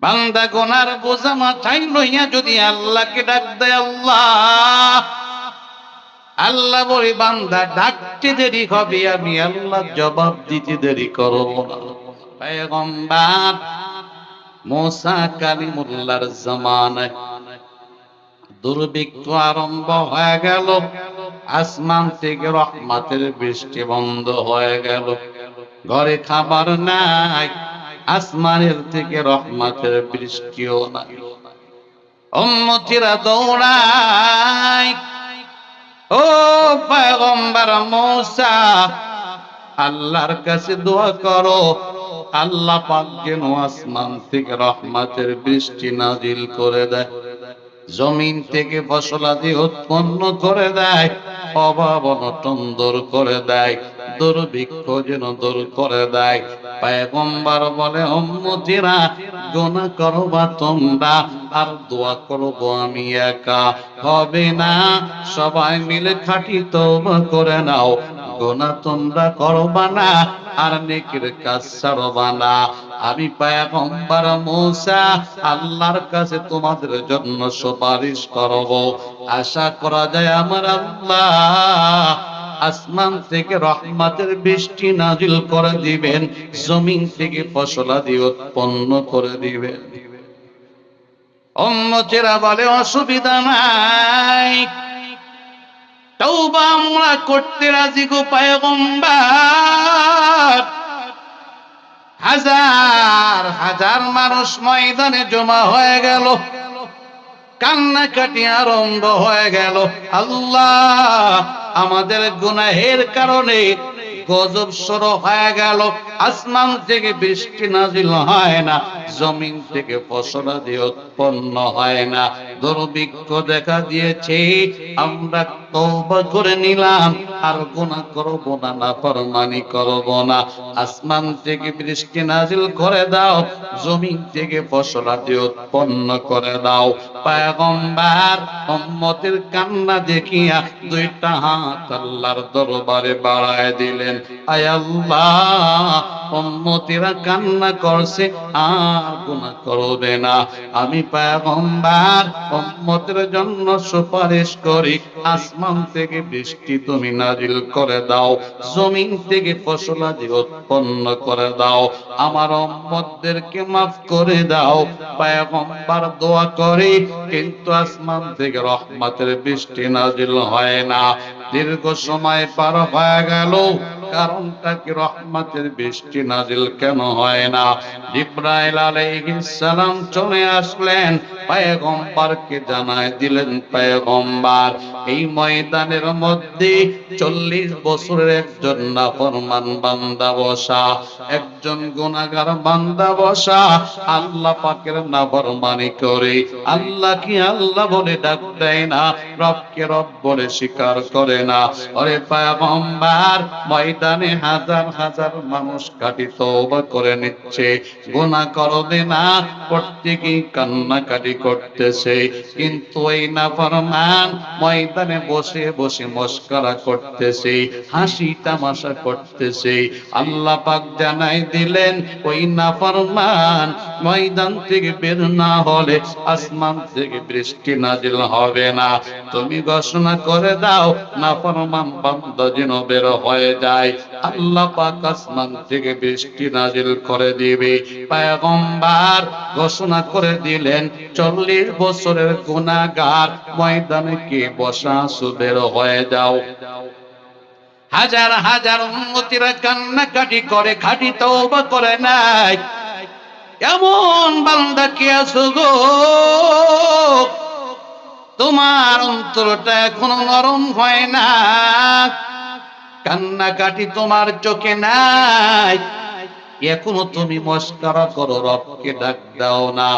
বান্দা গুনার বোঝা মাথায় লইয়া যদি আল্লাহকে ডাক দেয়, আল্লাহ আল্লাহ বলে, বান্দা ডাকতে দেরি হবে, আমি আল্লাহ জবাব দিতে দেরি করব না। পয়গম্বর মুসা কালিমুল্লাহর জামানায় দুর্ভিক্ষ আরম্ভ হয়ে গেল, আসমান থেকে রহমতের বৃষ্টি বন্ধ হয়ে গেল, ঘরে খাবার নাই, আসমানের থেকে রহমতের বৃষ্টিও নাই। উম্মতিরা দৌড়ায়, ও পয়গম্বর মুসা, আল্লাহর কাছে দোয়া করো, আল্লাহ পাক যেন আসমান থেকে রহমতের বৃষ্টি নাজিল করে দেয়, জমিন থেকে ফসলাদি উৎপন্ন করে দেয়, অভাব অনটন দূর করে দেয়, দুর্ভিক্ষ যেন দূর করে দেয়। পয়গম্বর বলে, উম্মতিরা গুনাহ করবা তোমরা, আর দোয়া করবো আমি একা, হবে না, সবাই মিলে খাঁটি তওবা করে নাও। গুনাহ তোমরা করবা না, আর নেকির কাজ ছাড়বা না। আমি পয়গম্বর মুসা আল্লাহর কাছে তোমাদের জন্য সুপারিশ করব, আশা করা যায় আমার আল্লাহ আসমান থেকে রহমতের বৃষ্টি নাজিল করে দিবেন, জমিন থেকে ফসলাদি উৎপন্ন করে দিবেন। উম্মতেরা বলে, অসুবিধা নাই, তওবা আমরা করতে রাজি গো পয়গম্বর। হাজার হাজার মানুষ ময়দানে জমা হয়ে গেল, কান্নাকাটি আরম্ভ হয়ে গেল। আল্লাহ, আমাদের গুনাহের কারণে গজব শুরু হয়ে গেল, আসমান থেকে বৃষ্টি নাজিল হয় না, জমিন থেকে ফসলাদি উৎপন্ন হয় না, দুর্ভিক্ষ দেখা দিয়েছে, আমরা তওবা করে নিলাম, আর গুনাহ করব না, নাফরমানি করব না। আসমান থেকে বৃষ্টি নাজিল করে দাও, জমিন থেকে ফসলাদি উৎপন্ন করে দাও। পয়গম্বর উম্মতের কান্না দেখিয়া দুইটা হাত আল্লাহর দরবারে বাড়ায় দিলেন। আয় আল্লাহ, উম্মতেরা কান্না করছে, আর গুনাহ করবে না। আমি পয়গম্বর উম্মতের জন্য সুপারিশ করি, আসমান থেকে বৃষ্টি তুমি নাজিল করে দাও, জমিন থেকে ফসলাদি উৎপন্ন করে দাও, আমার উম্মতদেরকে মাফ করে দাও। পয়গম্বর দোয়া করে, কিন্তু আসমান থেকে রহমতের বৃষ্টি নাজিল হয় না। দীর্ঘ সময় পার হয়ে গেল, কারণটা কি, রহমতের বৃষ্টি নাজিল কেন হয় না? জিবরাইল আলাইহিস সালাম চলে আসলেন, পয়গম্বরকে জানায় দিলেন, পয়গম্বর এই ময়দানের মধ্যে 40 বছরের একজন নাফরমান বান্দা বসা, একজন গুনাহগার বান্দা বসা, আল্লাহ পাকের নাফরমানি করে, আল্লাহ কি আল্লাহ বলে ডাক দেয় না, রবকে রব বলে স্বীকার করে না। ওরে পয়গম্বর, ময়দানে হাজার হাজার মানুষ কাটি তওবা করে নিচ্ছে, গুনাহ করবে না, প্রত্যেকেই কান্নাকাটি করতেছে, কিন্তু এই নাফরমান ময়দানে বসে বসে মস্করা করতেছে, হাসি তামাশা করতেছে। আল্লাহ পাক জানাই দিলেন, ওই নাফরমান ময়দান থেকে বের না হলে আসমান থেকে বৃষ্টি নাজিল হবে না। তুমি ঘোষণা করে দাও, নাফরমান বান্দা যেন বের হয়ে যায়, আল্লাহ পাক আসমান থেকে বৃষ্টি নাজিল করে দিবে। পয়গম্বর ঘোষণা করে দিলেন, 40 বছরের গুনাহগার ময়দানে কে বসা, বের হয়ে যাও। হাজার হাজার উম্মতিরা কান্নাকাটি করে, খাঁটি তওবা করে নাই। এমন বান্দা কে আছো গো, তোমার অন্তরটা এখনো নরম হয় না, কান্নাকাটি তোমার চোখে নাই, এখনো তুমি মস্করা করো, রবকে ডাক দাও না।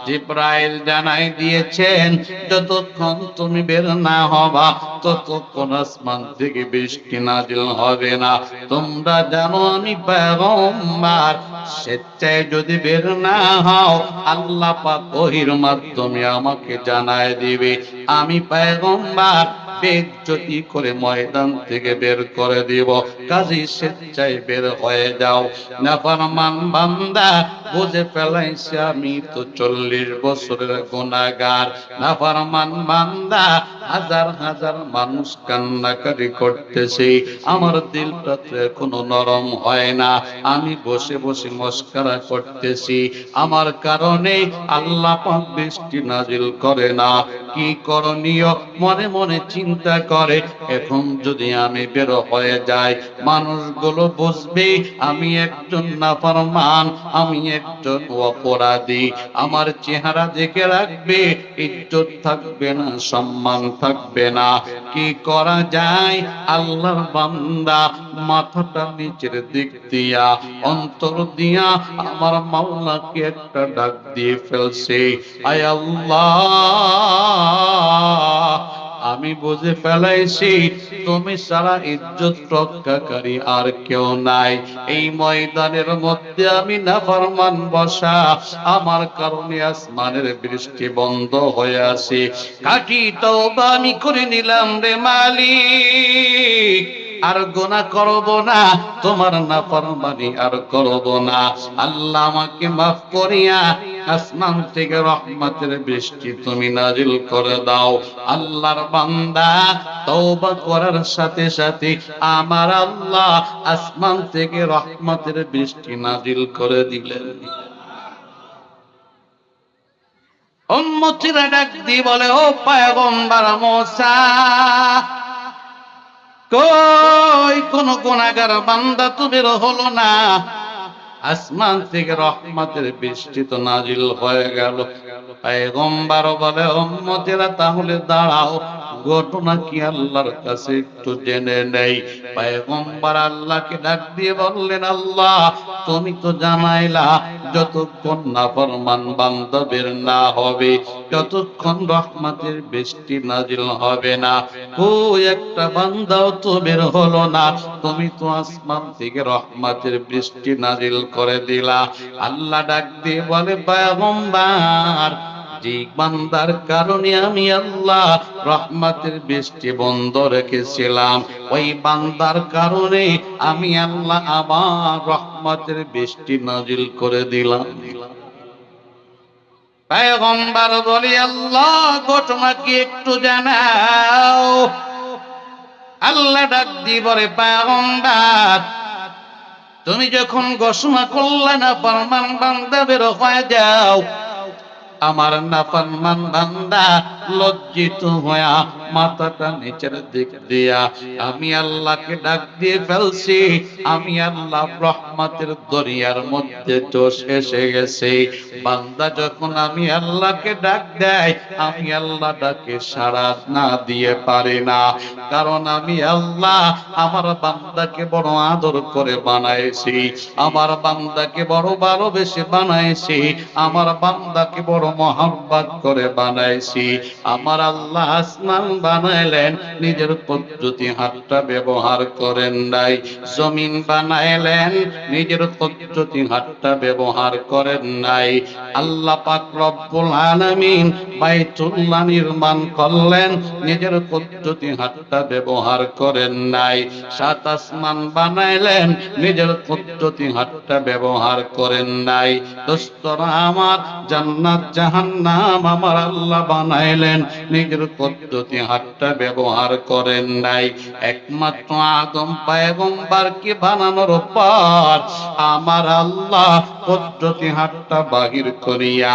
জিবরাইল জানাই দিয়েছেন, যতক্ষণ তুমি বের না হবা, ততক্ষণ আসমান থেকে বৃষ্টি নাজিল হবে না। তোমরা জানো আমি পয়গম্বর, স্বেচ্ছায় যদি বের না হও, আল্লাহ পাক ওহীর মাধ্যমে আমাকে জানায় দিবে। আমি পয়গম্বর বেইজ্জতি করে ময়দান থেকে বের করে দিব। কাজী স্বেচ্ছায় বের হয়ে যাও। নাফরমান বান্দা বুঝে ফেলাইছে আমি তো 40 বছরের গুনাহগার। নাফরমান বান্দা হাজার হাজার মানুষ কান্নাকাটি করতেছে, আমার দিলটা তো এখনো নরম হয় না। আমি বসে বসে মস্করা করতেছি, আমার কারণে আল্লাহ পাক বৃষ্টি নাজিল করে না। কি করণীয় মনে মনে চিন্তা করে, এখন যদি আমি বের হয়ে যাই মানুষগুলো বুঝবে আমি একজন নাফরমান, আমি একজন অপরাধী। আমার চেহারা দেখে রাখবে, ইজ্জত থাকবে না, সম্মান থাকবে না। কি করা যায়? আল্লাহর বান্দা মাথাটা নিচের দিক দিয়া অন্তর দিয়া আমার মাওলাকে একটা ডাক দিয়ে ফেলছে, আয় আল্লাহ, আমি বুঝে ফেলাইছি তুমি ছাড়া ইজ্জত রক্ষাকারী আর কেউ নাই। এই ময়দানের মধ্যে আমি নাফরমান বসা, আমার কারণে আসমানের বৃষ্টি বন্ধ হয়ে আছে। কাটি তওবা আমি করে নিলাম রে মালিক, আর গুনাহ করব না, তোমার নাফরমানি আর করব না। আল্লাহ আমাকে মাফ করিয়া আসমান থেকে রহমতের বৃষ্টি তুমি নাজিল করে দাও। আল্লাহর বান্দা তওবা করার সাথে সাথে আমার আল্লাহ আসমান থেকে রহমতের বৃষ্টি নাজিল করে দিলেন। উম্মতিরা ডাক দিয়ে বলে, ও পয়গম্বর মুসা, কই কোন গুনাহগার বান্দা তো বের হলো না, আসমান থেকে রহমতের বৃষ্টি তো নাজিল হয়ে গেল। পয়গম্বর বলে, উম্মতেরা তাহলে দাঁড়াও, ঘটনা কি আল্লাহর কাছে একটু জেনে নেই। পয়গম্বর আল্লাহকে ডাক দিয়ে বললেন, আল্লাহ তুমি তো জানাইলা যতক্ষণ নাফরমান বান্দা বের না হবে ততক্ষণ রহমতের বৃষ্টি নাজিল হবে না। ওই একটা বান্দাও তো বের হলো না, তুমি তো আসমান থেকে রহমতের বৃষ্টি নাজিল করে দিলা। আল্লাহ ডাক দিয়ে বলে, পয়গম্বর যে বান্দার কারণে আমি আল্লাহ রহমতের বৃষ্টি বন্ধ রেখেছিলাম, ওই বান্দার কারণে আমি আল্লাহ আবার রহমতের বৃষ্টি নাজিল করে দিলাম। পয়গম্বর বলি, আল্লাহ ঘটনা কি একটু জানাও। আল্লাহ ডাক দিয়ে বলে, পয়গম্বর তুমি যখন ঘোষণা করলে না ফরমান বান্দা বের হয়ে যাও, আমার নাফরমান বান্দা লজ্জিত হয়া মাথাটা নিচের দিক দিয়া আমি আল্লাহকে ডাক দিয়ে ফেলছি। আমি আল্লাহ রহমতের দরিয়ার মধ্যে দোষ এসে গেছে। বান্দা যখন আমি আল্লাহকে ডাক দেয়, আমি আল্লাহ ডাকে সাড়া না দিয়ে পারি না, কারণ আমি আল্লাহ আমার বান্দাকে বড় আদর করে বানাইছি, আমার বান্দাকে বড় ভালোবেসে বানাইছি, আমার বান্দাকে বড় মোহাব্বত করে বানাইছি। আমার আল্লাহ আসমান বানাইলেন, নিজের পদ্ধতি হাতটা ব্যবহার করেন নাই। জমিন বানাইলেন, নিজের পদ্ধতি হাতটা ব্যবহার করেন নাই। আল্লাহ পাক রব্বুল আলামিন বাইতুল্লাহ নির্মাণ করলেন, নিজের পদ্ধতি হাতটা ব্যবহার করেন নাই। সাত আসমান বানাইলেন, নিজের পদ্ধতি হাতটা ব্যবহার করেন নাই। দোস্তরা আমার, জান্নাত জাহান্নাম আমার আল্লাহ বানাইলেন, নিজের পদ্ধতি হাতটা ব্যবহার করেন নাই। একমাত্র আদম পয়গম্বরকে বানানোর পর আমার আল্লাহ পদ্ধতি হাতটা বাহির করিয়া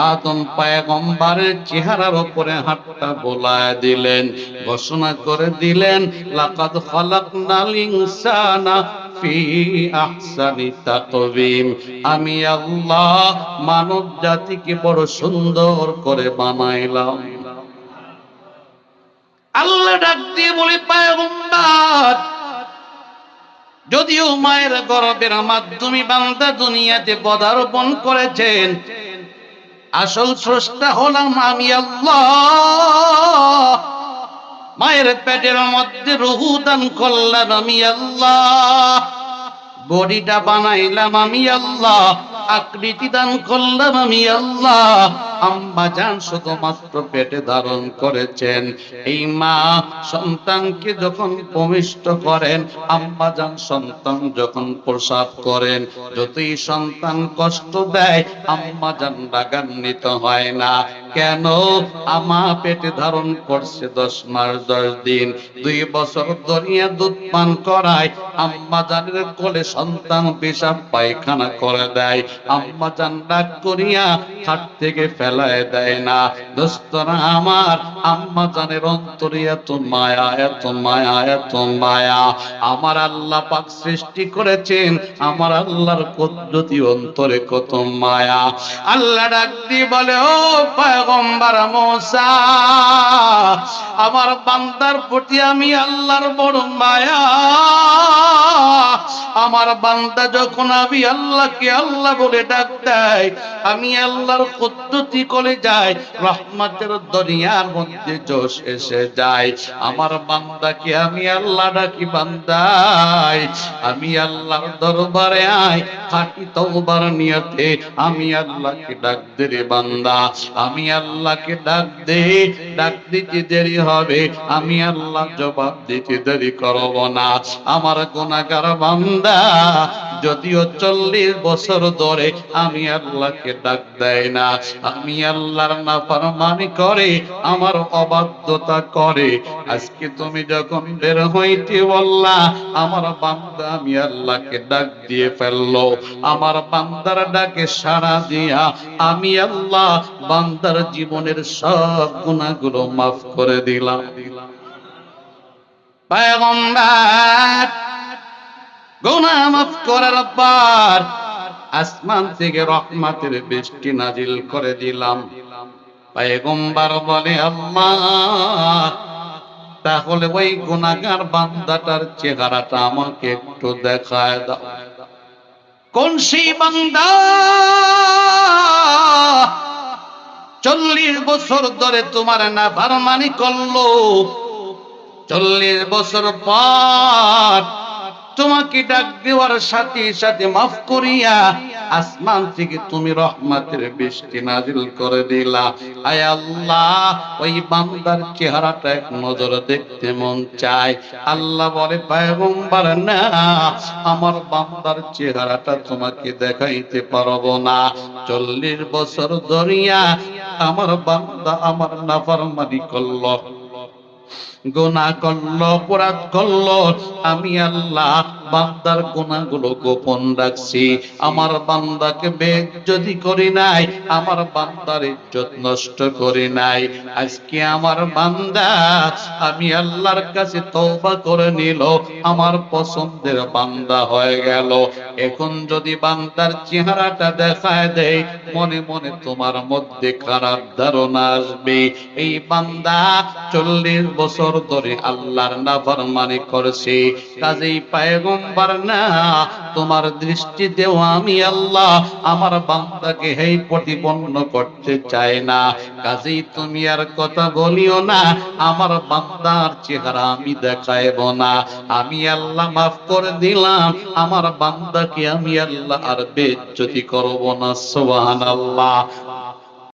আদম পয়গম্বরের চেহারার উপরে হাতটা বোলায় দিলেন, ঘোষণা করে দিলেন, লাকাদ খালাকনাল ইনসানা ফি আহসানি তাকওয়িম। আমি আল্লাহ মানব জাতিকে বড় সুন্দর করে বানাইলাম। আল্লাহ ডাক দিয়ে বলে, পয়গম্বর যদিও মায়ের গর্ভের মাধ্যমে বান্দা দুনিয়াতে পদার্পণ করেছেন, আসল স্রষ্টা হলাম আমি আল্লাহ। মায়ের পেটের মধ্যে রূহ দান করলাম আমি আল্লাহ, বডিটা বানাইলাম আমি আল্লাহ, আকৃতি দান করলাম আমি আল্লাহ, আম্মা জান শুধুমাত্র পেটে ধারণ করেছেন। এই মা সন্তানকে যখন ভূমিষ্ঠ করেন, আম্মা জান সন্তান যখন প্রসাব করেন, যতই সন্তান কষ্ট দেয় আম্মা জান রাগান্বিত হয় না। কেন? আমা পেটে ধারণ করছে 10 মাস 10 দিন, 2 বছর ধরিয়া দুধ পান করায়। আম্মা জানের কোলে সন্তান পেশাব পায়খানা করে দেয়, আম্মা জান রাগ করিয়া খাট থেকে ফেলায় দেয় না। দোস্তরা আমার, আম্মা জানের অন্তরে এত মায়া, এত মায়া, এত মায়া। আমার আল্লাহ পাক সৃষ্টি করেছেন, আমার আল্লাহর পদ্ধতি অন্তরে কত মায়া। আল্লাহ ডাক দিয়ে বলে, ও পয়গম্বর মুসা, আমার বান্দার প্রতি আমি আল্লাহর বড় মায়া। আমার বান্দা যখন আমি আল্লাহকে আল্লাহ বলে ডাক দেয়, আমি আল্লাহর পদ্ধতি করে যাই, রহমতের দরিয়ার মধ্যে জোশ এসে যায়। আমার বান্দাকে আমি আল্লাহ ডাকি, বান্দাই আমি আল্লাহর দরবারে আয়, খাঁটি তওবার নিয়তে আমি আল্লাহকে ডাক দে রে বান্দা, আমি আল্লাহকে ডাক দে। ডাক দিতে দেরি হবে, আমি আল্লাহ জবাব দিতে দেরি করব না। আমার গুনাহগার বান্দা যদিও 40 বছর ধরে আমি আল্লাহকে ডাক দেয় না, আমি আল্লাহর নাফরমানি করে, আমার অবাধ্যতা করে, আজকে তুমি যখন বের হইতে বললা, আমার বান্দা আমি আল্লাহকে ডাক দিয়ে ফেললো। আমার বান্দার ডাকে সাড়া দিয়া আমি আল্লাহ বান্দার জীবনের সব গুনাহগুলো মাফ করে দিলাম। পয়গম্বর গুনাহ মাফ করার পর আসমান থেকে রহমতের বৃষ্টি নাজিল করে দিলাম। পয়গম্বর বলে, আল্লাহ তাহলে ওই গুনাহগার বান্দাটার চেহারাটা আমাকে একটু দেখায় দাও। কোন সেই বান্দা 40 বছর ধরে তোমার নাফরমানি করলো, 40 বছর পর তোমাকে ডাক দেওয়ার সাথে সাথে মাফ করিয়া আসমান থেকে তুমি রহমতের বৃষ্টি নাজিল করে দিলা। আয় আল্লাহ, ওই বান্দার চেহারাটা এক নজর দেখতে মন চায়। আল্লাহ বলে, পয়গম্বর না, আমার বান্দার চেহারাটা তোমাকে দেখাইতে পারবো না। 40 বছর ধরিয়া আমার বান্দা আমার নাফরমানি করলো, গুনাহ করলো, অপরাধ করলো, আমি আল্লাহ বান্দার গুনাহগুলো গোপন রাখছি। আমার বান্দাকে বেইজ্জতি করি নাই, আমার বান্দার ইজ্জত নষ্ট করি নাই। আজকে আমার বান্দা আমি আল্লাহর কাছে তওবা করে নিল, আমার পছন্দের বান্দা হয়ে গেল। এখন যদি বান্দার চেহারাটা দেখায় দেয়, মনে মনে তোমার মধ্যে খারাপ ধারণা আসবে। এই বান্দা 40 বছর ধরে আল্লাহর নাফরমানি করেছে, কাজেই পয়গম্বর না, তোমার দৃষ্টিতেও আমি আল্লাহ আমার বান্দাকে হেই প্রতিপন্ন করতে চাই না। কাজেই তুমি আর কথা বলিও না, আমার বান্দার চেহারা আমি দেখাইব না। আমি আল্লাহ মাফ করে দিলাম, আমার বান্দাকে আমি আল্লাহ আর বেইজ্জতি করব না। সুবহানাল্লাহ।